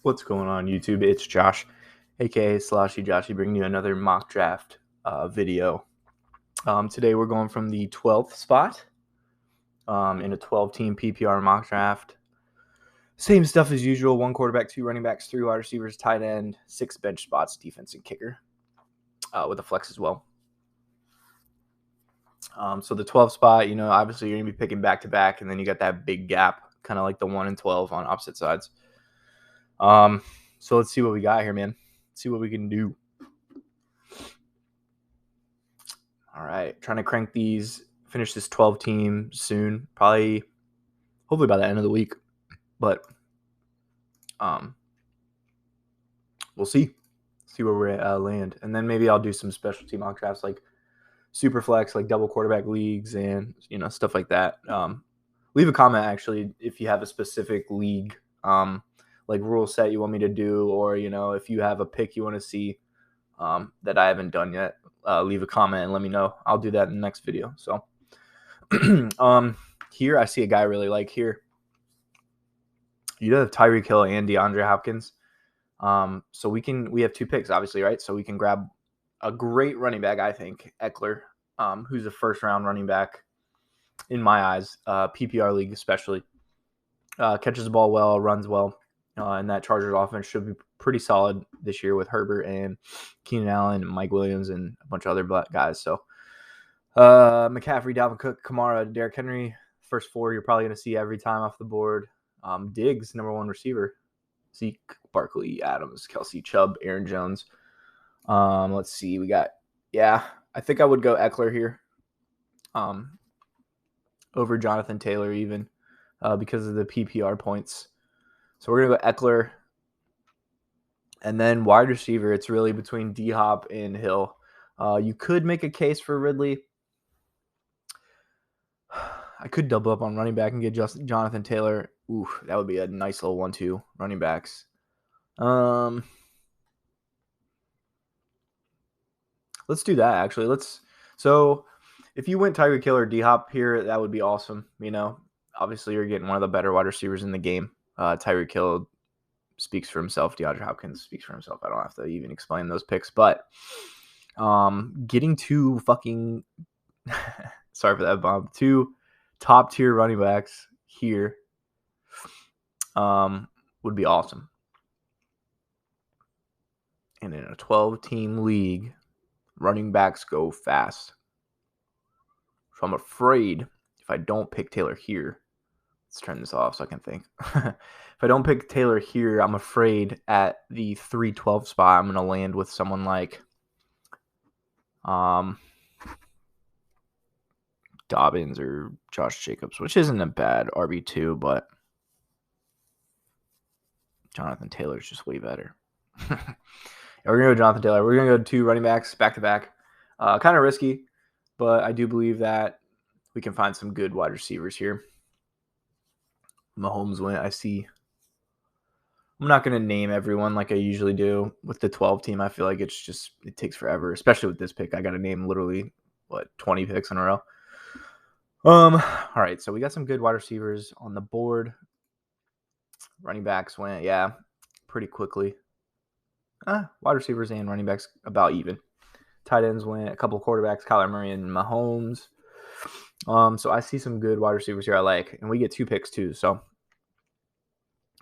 What's going on, YouTube? It's Josh, aka Sloshy Joshy, bringing you another mock draft video. Today we're going from the 12th spot in a 12-team PPR mock draft. Same stuff as usual: 1 quarterback, 2 running backs, 3 wide receivers, tight end, 6 bench spots, defense, and kicker, with a flex as well. So the 12th spot, obviously you're gonna be picking back to back, and then you got that big gap, kind of like the 1 and 12 on opposite sides. So let's see what we got here, man. Let's see what we can do. All right, trying to crank these, finish this 12 team soon, hopefully by the end of the week. But we'll see where we land, and then maybe I'll do some specialty mock drafts like super flex, like double quarterback leagues, and stuff like that. Leave a comment actually if you have a specific league like rule set you want me to do, or if you have a pick you want to see that I haven't done yet. Leave a comment and let me know. I'll do that in the next video. So here I see a guy I really like here. You have Tyree and Deandre Hopkins. So we have 2 picks, obviously, right? So we can grab a great running back, I think, Eckler, who's a first-round running back in my eyes, PPR league especially. Catches the ball well, runs well, and that Chargers offense should be pretty solid this year with Herbert and Keenan Allen and Mike Williams and a bunch of other black guys. So McCaffrey, Dalvin Cook, Kamara, Derrick Henry, first 4 you're probably going to see every time off the board. Diggs, number 1 receiver. Zeke, Barkley, Adams, Kelsey, Chubb, Aaron Jones. Let's see. We got, I think I would go Eckler here over Jonathan Taylor even because of the PPR points. So we're going to go Eckler. And then wide receiver, it's really between D-Hop and Hill. You could make a case for Ridley. I could double up on running back and get Jonathan Taylor. Ooh, that would be a nice little 1-2 running backs. Let's do that, actually. So if you went Tyreek Hill or D-Hop here, that would be awesome. Obviously you're getting one of the better wide receivers in the game. Tyreek Hill speaks for himself. DeAndre Hopkins speaks for himself. I don't have to even explain those picks, but getting 2 fucking sorry for that, Bob. 2 top tier running backs here would be awesome. And in a 12-team league, running backs go fast. So I'm afraid if I don't pick Taylor here, let's turn this off so I can think. If I don't pick Taylor here, I'm afraid at the 3-12 spot, I'm going to land with someone like Dobbins or Josh Jacobs, which isn't a bad RB2, but Jonathan Taylor's just way better. We're going to go Jonathan Taylor. We're going to go 2 running backs back-to-back. Kind of risky, but I do believe that we can find some good wide receivers here. Mahomes went. I see. I'm not going to name everyone like I usually do with the 12 team. I feel like it takes forever, especially with this pick. I got to name literally 20 picks in a row. All right, so we got some good wide receivers on the board. Running backs went, pretty quickly. Wide receivers and running backs about even. Tight ends went, a couple of quarterbacks, Kyler Murray and Mahomes. So I see some good wide receivers here I like, and we get 2 picks too. So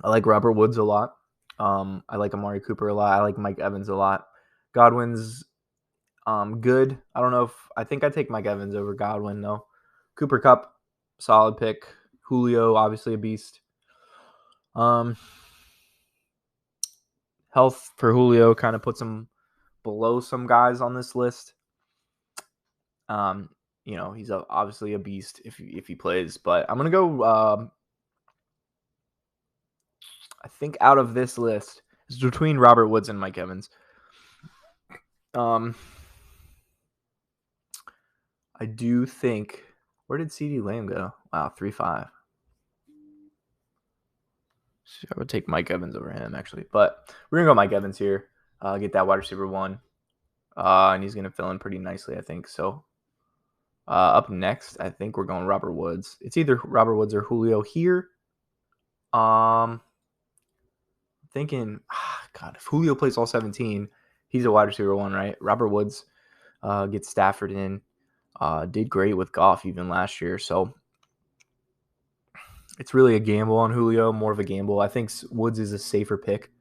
I like Robert Woods a lot. I like Amari Cooper a lot. I like Mike Evans a lot. Godwin's good. I think I take Mike Evans over Godwin though. Cooper Kupp, solid pick. Julio, obviously a beast. Health for Julio kind of puts him below some guys on this list. He's obviously a beast if he plays, but I'm gonna go. I think out of this list, it's between Robert Woods and Mike Evans. I do think. Where did CeeDee Lamb go? Wow, 3-5. So I would take Mike Evans over him, actually. But we're going to go Mike Evans here. Get that wide receiver 1. And he's going to fill in pretty nicely, I think. So up next, I think we're going Robert Woods. It's either Robert Woods or Julio here. I thinking, God, if Julio plays all 17, he's a wide receiver 1, right? Robert Woods gets Stafford in. Did great with Goff even last year. So it's really a gamble on Julio, more of a gamble. I think Woods is a safer pick.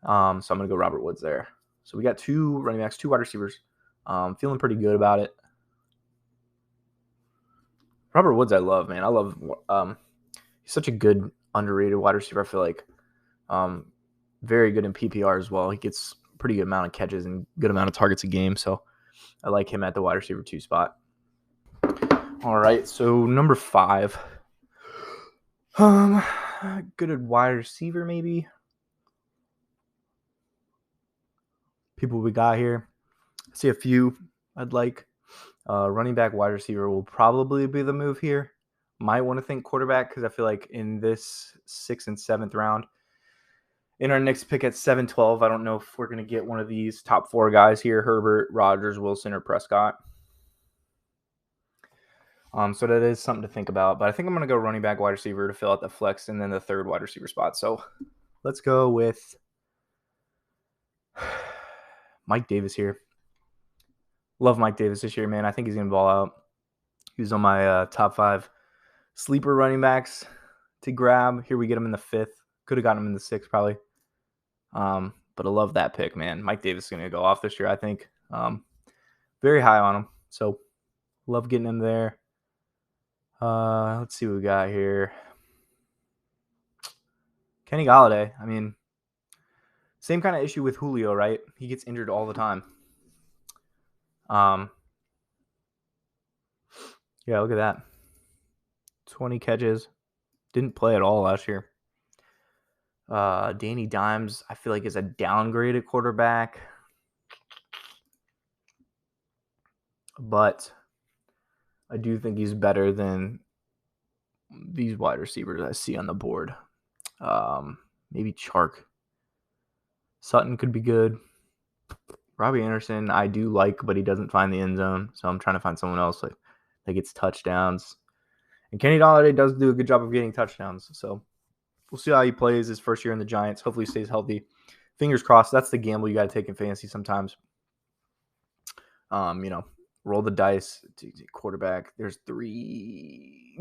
So I'm going to go Robert Woods there. So we got 2 running backs, 2 wide receivers. Feeling pretty good about it. Robert Woods I love, man. I love he's such a good underrated wide receiver, I feel like. Very good in PPR as well. He gets a pretty good amount of catches and good amount of targets a game. So I like him at the wide receiver 2 spot. All right, so number 5. Good at wide receiver, maybe. People we got here. I see a few I'd like. Running back, wide receiver will probably be the move here. Might want to think quarterback because I feel like in this 6th and 7th round, in our next pick at 7-12, I don't know if we're going to get one of these top 4 guys here, Herbert, Rodgers, Wilson, or Prescott. So that is something to think about. But I think I'm going to go running back, wide receiver to fill out the flex and then the 3rd wide receiver spot. So let's go with Mike Davis here. Love Mike Davis this year, man. I think he's going to ball out. He was on my top 5 sleeper running backs to grab. Here we get him in the 5th. Could have gotten him in the 6th probably. But I love that pick, man. Mike Davis is going to go off this year, I think. Very high on him. So love getting him there. Let's see what we got here. Kenny Gallaudet. I mean, same kind of issue with Julio, right? He gets injured all the time. Yeah, look at that. 20 catches. Didn't play at all last year. Danny Dimes, I feel like, is a downgraded quarterback. But I do think he's better than these wide receivers I see on the board. Maybe Chark. Sutton could be good. Robbie Anderson, I do like, but he doesn't find the end zone. So I'm trying to find someone else that gets touchdowns. And Kenny Gallaudet does do a good job of getting touchdowns. So we'll see how he plays his first year in the Giants. Hopefully he stays healthy. Fingers crossed. That's the gamble you got to take in fantasy sometimes. Roll the dice. Quarterback. There's 3.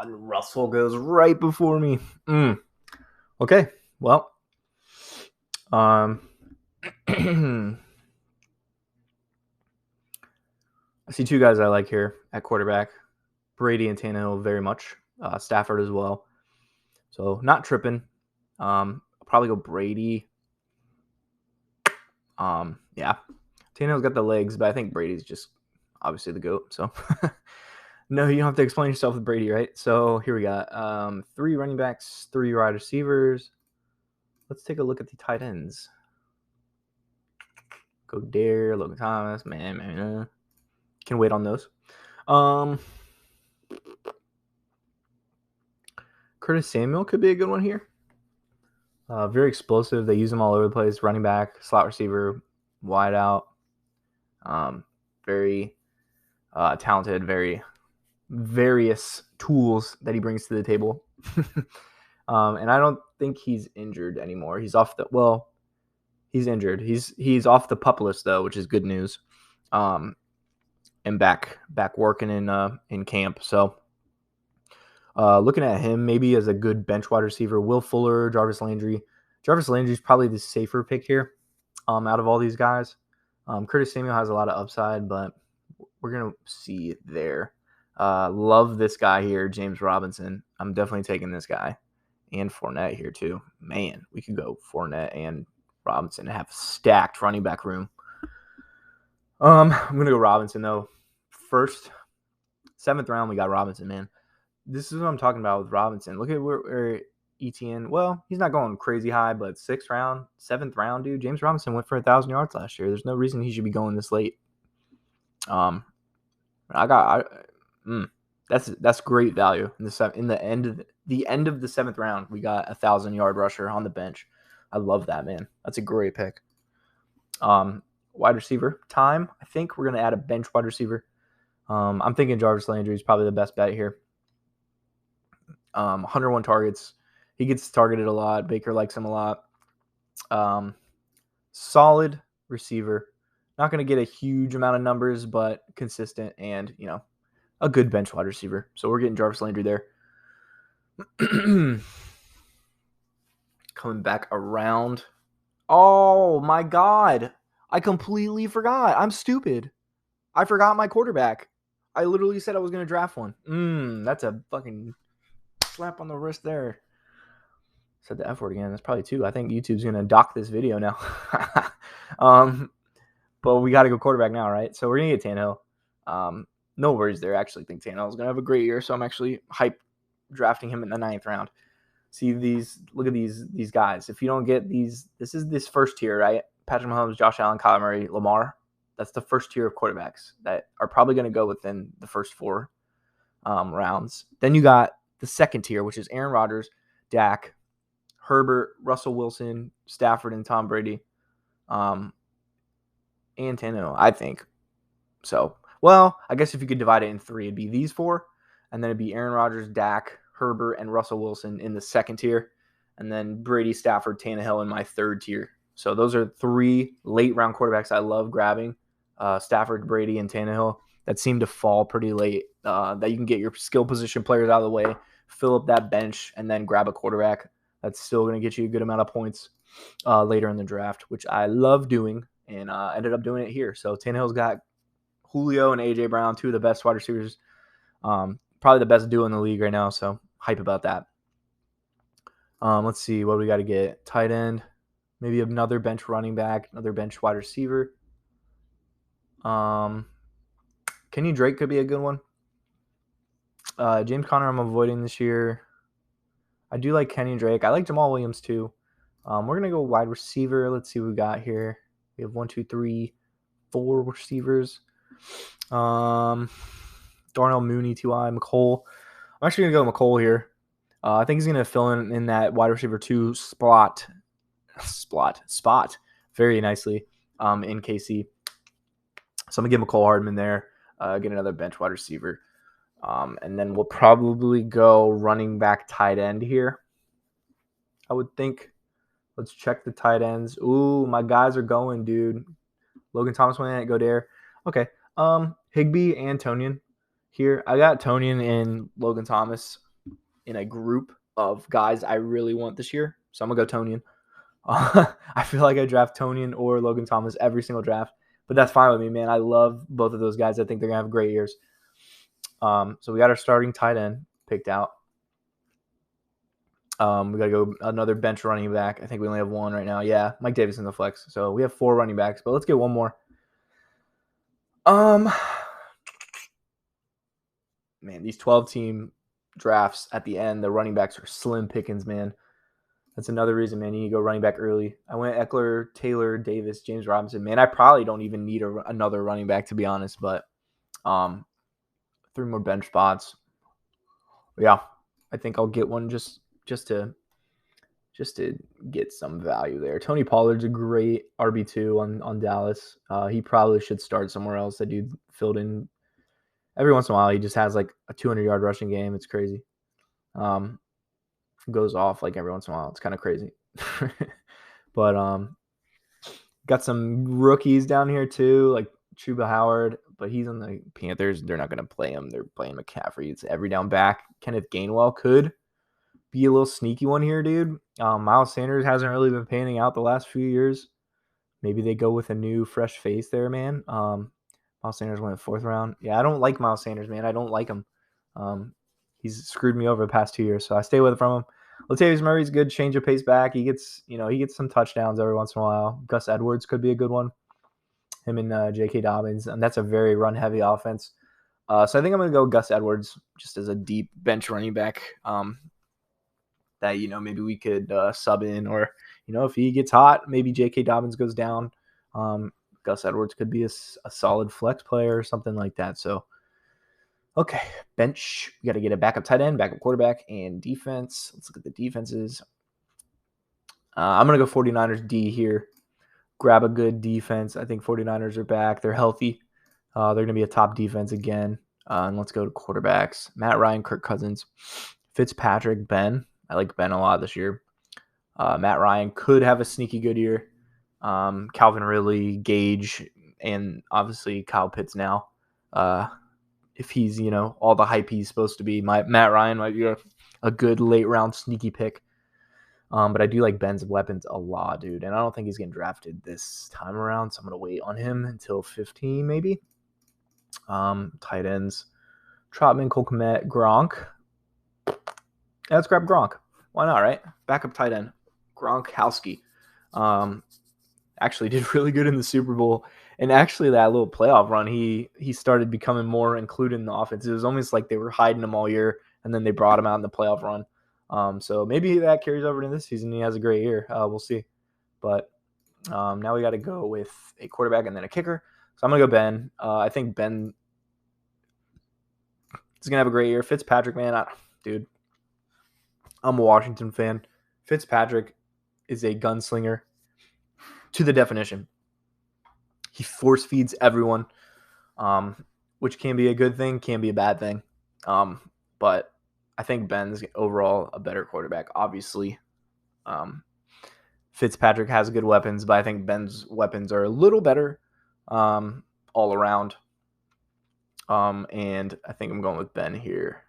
Russell goes right before me. Okay. Well. I see 2 guys I like here at quarterback. Brady and Tannehill very much. Stafford as well. So not tripping. I'll probably go Brady. Yeah. Tannehill's got the legs, but I think Brady's just obviously the GOAT. So no, you don't have to explain yourself with Brady, right? So here we got 3 running backs, 3 wide receivers. Let's take a look at the tight ends. Go Dare, Logan Thomas, man. Can wait on those. Curtis Samuel could be a good one here. Very explosive. They use him all over the place. Running back, slot receiver, wide out. Very talented, very various tools that he brings to the table. And I don't think he's injured anymore. He's off the he's injured. He's off the PUP list though, which is good news. And back working in camp. So looking at him maybe as a good bench wide receiver. Will Fuller, Jarvis Landry. Jarvis Landry is probably the safer pick here out of all these guys. Curtis Samuel has a lot of upside, but we're going to see it there. Love this guy here, James Robinson. I'm definitely taking this guy. And Fournette here too. Man, we could go Fournette and Robinson and have stacked running back room. I'm going to go Robinson, though. First, 7th round, we got Robinson, man. This is what I'm talking about with Robinson. Look at where ETN, well, he's not going crazy high, but 6th round, 7th round, dude. James Robinson went for 1,000 yards last year. There's no reason he should be going this late. That's great value in the end of the 7th round. We got 1,000-yard rusher on the bench. I love that, man. That's a great pick. Wide receiver time. I think we're gonna add a bench wide receiver. I'm thinking Jarvis Landry is probably the best bet here. 101 targets, He gets targeted a lot. Baker likes him a lot. Solid receiver. Not going to get a huge amount of numbers, but consistent and, a good bench wide receiver. So we're getting Jarvis Landry there. Coming back around. Oh, my God. I completely forgot. I'm stupid. I forgot my quarterback. I literally said I was going to draft one. That's a fucking slap on the wrist there. Said the F word again. That's probably 2. I think YouTube's going to dock this video now. But we got to go quarterback now, right? So we're going to get Tannehill. No worries there. I actually think Tannehill's going to have a great year, so I'm actually hyped drafting him in the 9th round. See these, look at these guys. If you don't get these, this is this first tier, right? Patrick Mahomes, Josh Allen, Kyler Murray, Lamar. That's the first tier of quarterbacks that are probably going to go within the first 4 rounds. Then you got the second tier, which is Aaron Rodgers, Dak, Herbert, Russell Wilson, Stafford, and Tom Brady. And Tannehill, I think. So, well, I guess if you could divide it in 3, it'd be these 4, and then it'd be Aaron Rodgers, Dak, Herbert, and Russell Wilson in the second tier, and then Brady, Stafford, Tannehill in my 3rd tier. So those are 3 late-round quarterbacks I love grabbing, Stafford, Brady, and Tannehill, that seem to fall pretty late, that you can get your skill position players out of the way, fill up that bench, and then grab a quarterback that's still going to get you a good amount of points later in the draft, which I love doing, and ended up doing it here. So Tannehill's got Julio and A.J. Brown, 2 of the best wide receivers, probably the best duo in the league right now, so hype about that. Let's see what we got to get. Tight end, maybe another bench running back, another bench wide receiver. Kenny Drake could be a good one. James Conner I'm avoiding this year. I do like Kenny Drake. I like Jamal Williams too. We're going to go wide receiver. Let's see what we got here. We have 1, 2, 3, 4 receivers. Darnell Mooney, T.Y. McCole. I'm actually going to go McCole here. I think he's going to fill in that wide receiver 2 spot very nicely in KC. So I'm going to give McCole Hardman there, get another bench wide receiver. And then we'll probably go running back tight end here, I would think. Let's check the tight ends. Ooh, my guys are going, dude. Logan Thomas went at Gallaudet. Okay. Higbee and Tonyan here. I got Tonyan and Logan Thomas in a group of guys I really want this year. So I'm going to go Tonyan. I feel like I draft Tonyan or Logan Thomas every single draft. But that's fine with me, man. I love both of those guys. I think they're going to have great years. So we got our starting tight end picked out. We got to go another bench running back. I think we only have 1 right now. Yeah, Mike Davis in the flex. So we have 4 running backs, but let's get 1 more. Man, these 12-team drafts at the end, the running backs are slim pickings, man. That's another reason, man, you need to go running back early. I went Eckler, Taylor, Davis, James Robinson. Man, I probably don't even need another running back, to be honest, but 3 more bench spots. Yeah, I think I'll get one just to get some value there. Tony Pollard's a great RB2 on Dallas. He probably should start somewhere else. That dude filled in every once in a while. He just has like a 200-yard rushing game. It's crazy. Goes off like every once in a while. It's kind of crazy. But got some rookies down here too, like Chuba Howard, but he's on the Panthers. They're not going to play him. They're playing McCaffrey. It's every down back. Kenneth Gainwell could be a little sneaky one here, dude. Miles Sanders hasn't really been panning out the last few years. Maybe they go with a new, fresh face there, man. Miles Sanders went 4th round. Yeah, I don't like Miles Sanders, man. I don't like him. He's screwed me over the past 2 years, so I stay away from him. Latavius Murray's good, change of pace back. He gets some touchdowns every once in a while. Gus Edwards could be a good one. Him and J.K. Dobbins, and that's a very run-heavy offense. So I think I'm going to go Gus Edwards just as a deep bench running back that, maybe we could sub in, or, if he gets hot, maybe J.K. Dobbins goes down. Gus Edwards could be a solid flex player or something like that. So, okay, bench. We got to get a backup tight end, backup quarterback, and defense. Let's look at the defenses. I'm going to go 49ers D here. Grab a good defense. I think 49ers are back. They're healthy. They're going to be a top defense again. And let's go to quarterbacks. Matt Ryan, Kirk Cousins, Fitzpatrick, Ben. I like Ben a lot this year. Matt Ryan could have a sneaky good year. Calvin Ridley, Gage, and obviously Kyle Pitts now. If he's, all the hype he's supposed to be, Matt Ryan might be a good late round sneaky pick. But I do like Ben's weapons a lot, dude. And I don't think he's getting drafted this time around, so I'm going to wait on him until 15 maybe. Tight ends. Trotman, Cole Kmet, Gronk. Yeah, let's grab Gronk. Why not, right? Backup tight end. Gronkowski. Actually did really good in the Super Bowl. And actually that little playoff run, he started becoming more included in the offense. It was almost like they were hiding him all year, and then they brought him out in the playoff run. So maybe that carries over to this season. He has a great year. We'll see. But now we got to go with a quarterback and then a kicker. So I'm going to go Ben. I think Ben is going to have a great year. Fitzpatrick, man, dude, I'm a Washington fan. Fitzpatrick is a gunslinger to the definition. He force feeds everyone, which can be a good thing, can be a bad thing. But I think Ben's overall a better quarterback, obviously. Fitzpatrick has good weapons, but I think Ben's weapons are a little better all around. And I think I'm going with Ben here.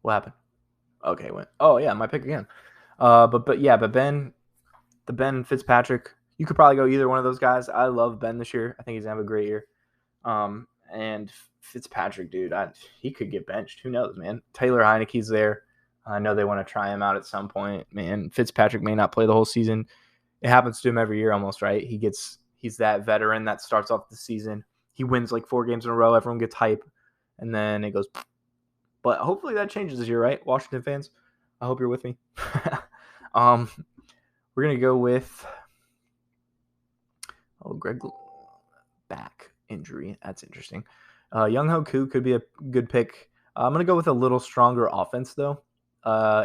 What happened? Okay, went. Oh yeah, my pick again. But Ben, the Ben Fitzpatrick, you could probably go either one of those guys. I love Ben this year. I think he's gonna have a great year. And Fitzpatrick, dude, he could get benched. Who knows, man? Taylor Heineke's there. I know they want to try him out at some point. Man, Fitzpatrick may not play the whole season. It happens to him every year almost, right? He's that veteran that starts off the season. He wins like 4 games in a row. Everyone gets hype, and then it goes. But hopefully that changes this year, right? Washington fans, I hope you're with me. We're going to go with Greg back injury. That's interesting. Young Ho Koo could be a good pick. I'm going to go with a little stronger offense, though,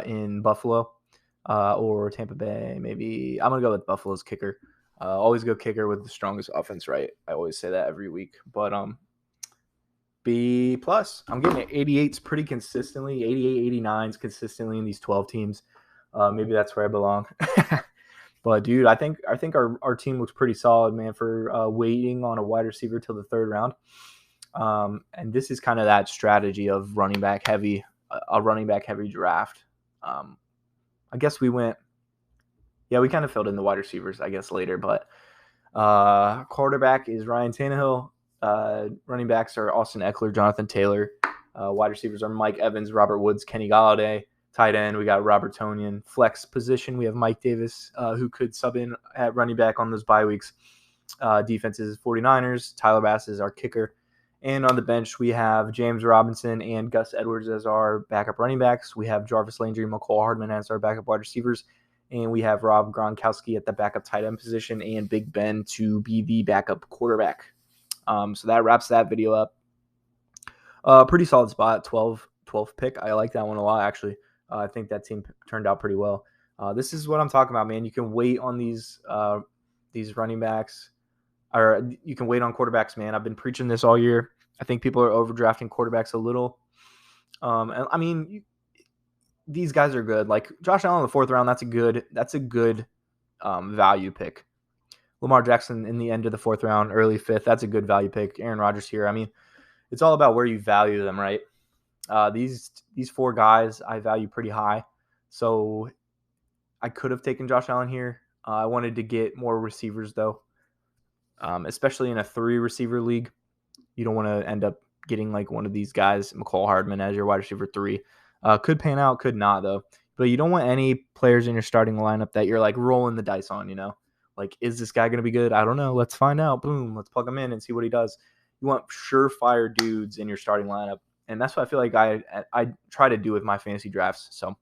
in Buffalo or Tampa Bay, maybe. I'm going to go with Buffalo's kicker. Always go kicker with the strongest offense, right? I always say that every week. But B+. I'm getting 88s pretty consistently, 88, 89s consistently in these 12 teams. Maybe that's where I belong. But, dude, I think our team looks pretty solid, man, for waiting on a wide receiver till the 3rd round. And this is kind of that strategy of a running back heavy draft. I guess we kind of filled in the wide receivers, I guess, later. But quarterback is Ryan Tannehill. Running backs are Austin Eckler, Jonathan Taylor. Wide receivers are Mike Evans, Robert Woods, Kenny Gallaudet. Tight end, we got Robert Tonyan. Flex position, we have Mike Davis, who could sub in at running back on those bye weeks. Defenses, 49ers. Tyler Bass is our kicker. And on the bench, we have James Robinson and Gus Edwards as our backup running backs. We have Jarvis Landry and McCall Hardman as our backup wide receivers. And we have Rob Gronkowski at the backup tight end position and Big Ben to be the backup quarterback. So that wraps that video up. Pretty solid spot, 12th pick. I like that one a lot, actually. I think that team turned out pretty well. This is what I'm talking about, man. You can wait on these running backs, or you can wait on quarterbacks, man. I've been preaching this all year. I think people are overdrafting quarterbacks a little. And I mean, these guys are good. Like Josh Allen in the 4th round, that's a good value pick. Lamar Jackson in the end of the 4th round, early 5th, that's a good value pick. Aaron Rodgers here. I mean, it's all about where you value them, right? These 4 guys I value pretty high. So I could have taken Josh Allen here. I wanted to get more receivers, though, especially in a 3-receiver league. You don't want to end up getting like one of these guys, McCall Hardman, as your wide receiver 3. Could pan out, could not, though. But you don't want any players in your starting lineup that you're like rolling the dice on, you know? Like, is this guy going to be good? I don't know. Let's find out. Boom. Let's plug him in and see what he does. You want surefire dudes in your starting lineup. And that's what I feel like I try to do with my fantasy drafts. So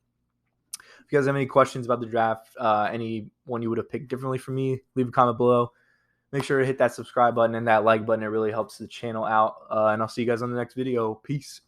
if you guys have any questions about the draft, anyone you would have picked differently from me, leave a comment below. Make sure to hit that subscribe button and that like button. It really helps the channel out. And I'll see you guys on the next video. Peace.